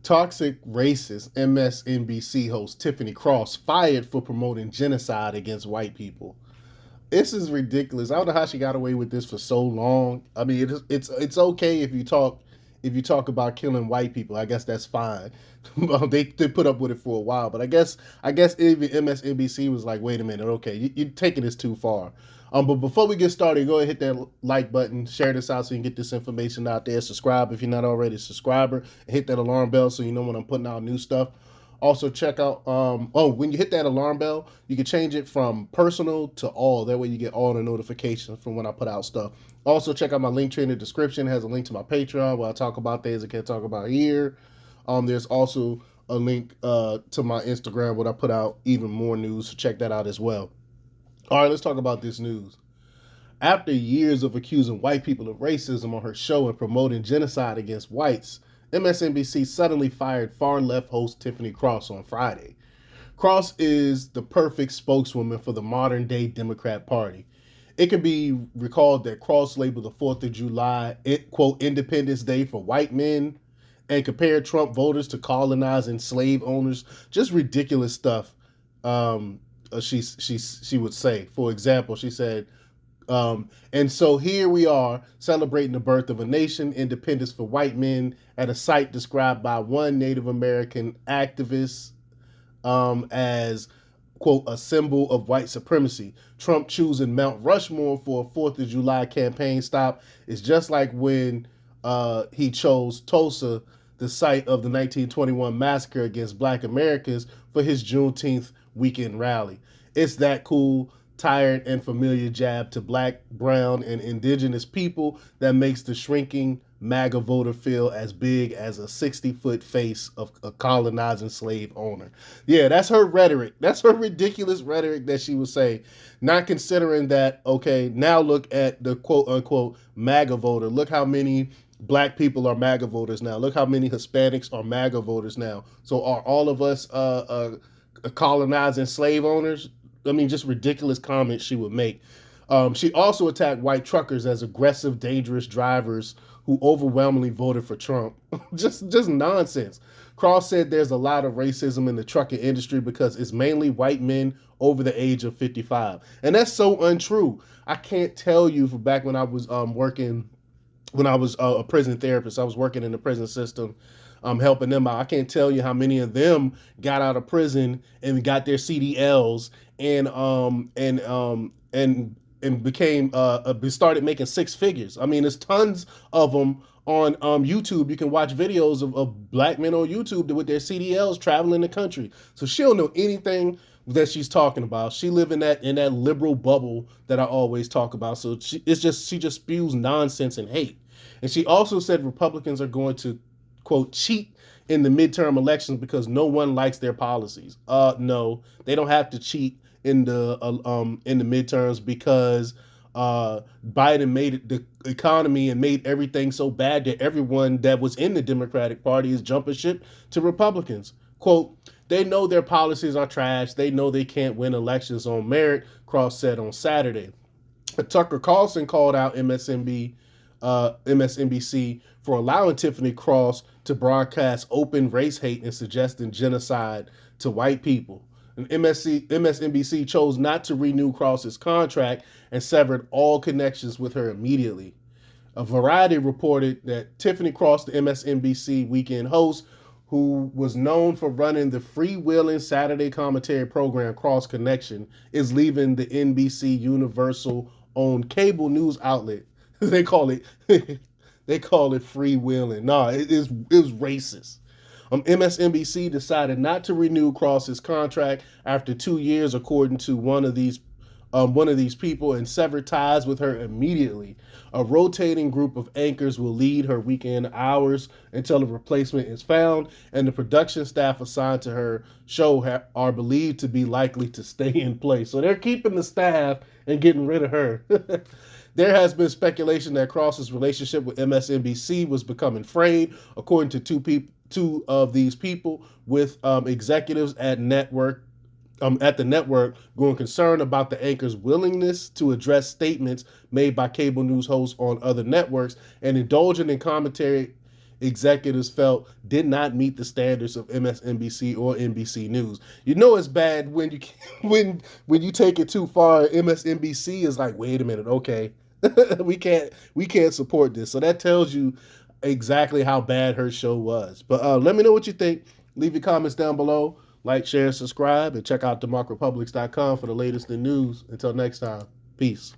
Toxic racist MSNBC host Tiffany Cross fired for promoting genocide against white people. This is ridiculous. I don't know how she got away with this for so long. I mean, it's okay if you talk about killing white people. I guess that's fine. They put up with it for a while, but I guess even MSNBC was like, wait a minute, okay, you're taking this too far. But before we get started, go ahead and hit that like button, share this out so you can get this information out there. Subscribe if you're not already a subscriber, and hit that alarm bell so you know when I'm putting out new stuff. Also, check out when you hit that alarm bell, you can change it from personal to all. That way, you get all the notifications from when I put out stuff. Also, check out my link tree in the description. It has a link to my Patreon where I talk about things I can't talk about here. There's also a link to my Instagram where I put out even more news. So check that out as well. All right, let's talk about this news. After years of accusing white people of racism on her show and promoting genocide against whites, MSNBC suddenly fired far left host Tiffany Cross on Friday. Cross is the perfect spokeswoman for the modern day Democrat Party. It can be recalled that Cross labeled the 4th of July, quote, Independence Day for white men, and compared Trump voters to colonizing slave owners. Just ridiculous stuff. She would say. For example, she said, and so here we are celebrating the birth of a nation, independence for white men, at a site described by one Native American activist as, quote, a symbol of white supremacy. Trump choosing Mount Rushmore for a 4th of July campaign stop is just like when he chose Tulsa, the site of the 1921 massacre against black Americans, for his Juneteenth weekend rally. It's that cool, tired, and familiar jab to black, brown, and indigenous people that makes the shrinking MAGA voter feel as big as a 60-foot face of a colonizing slave owner. Yeah, that's her rhetoric. That's her ridiculous rhetoric that she would say, not considering that, okay, now look at the quote-unquote MAGA voter. Look how many black people are MAGA voters now. Look how many Hispanics are MAGA voters now. So are all of us colonizing slave owners? I mean, just ridiculous comments she would make. She also attacked white truckers as aggressive, dangerous drivers who overwhelmingly voted for Trump. just nonsense. Cross said there's a lot of racism in the trucking industry because it's mainly white men over the age of 55. And that's so untrue. I can't tell you from back when I was working, when I was a prison therapist, I was working in the prison system, helping them out. I can't tell you how many of them got out of prison and got their CDLs and became started making six figures. I mean, there's tons of them on YouTube. You can watch videos of black men on YouTube with their CDLs traveling the country. So she don't know anything that she's talking about. She live in that liberal bubble that I always talk about. So she just spews nonsense and hate. And she also said Republicans are going to, quote, cheat in the midterm elections because no one likes their policies. No, they don't have to cheat in the midterms because Biden made it the economy and made everything so bad that everyone that was in the Democratic Party is jumping ship to Republicans. Quote, they know their policies are trash. They know they can't win elections on merit, Cross said on Saturday. Tucker Carlson called out MSNBC for allowing Tiffany Cross to broadcast open race hate and suggesting genocide to white people. And MSNBC chose not to renew Cross's contract and severed all connections with her immediately. A Variety reported that Tiffany Cross, the MSNBC weekend host, who was known for running the freewheeling Saturday commentary program Cross Connection, is leaving the NBC Universal-owned cable news outlet. They call it freewheeling. No, it is racist. MSNBC decided not to renew Cross's contract after 2 years, according to one of these people, and severed ties with her immediately. A rotating group of anchors will lead her weekend hours until a replacement is found, and the production staff assigned to her show are believed to be likely to stay in place. So they're keeping the staff and getting rid of her. There has been speculation that Cross's relationship with MSNBC was becoming frayed, according to two of these people, with executives at the network growing concerned about the anchor's willingness to address statements made by cable news hosts on other networks and indulging in commentary executives felt did not meet the standards of MSNBC or NBC News. You know it's bad when you when you take it too far. MSNBC is like, wait a minute, okay, we can't support this. So that tells you exactly how bad her show was. But let me know what you think. Leave your comments down below. Like, share, subscribe, and check out democrepublics.com for the latest in news. Until next time, peace.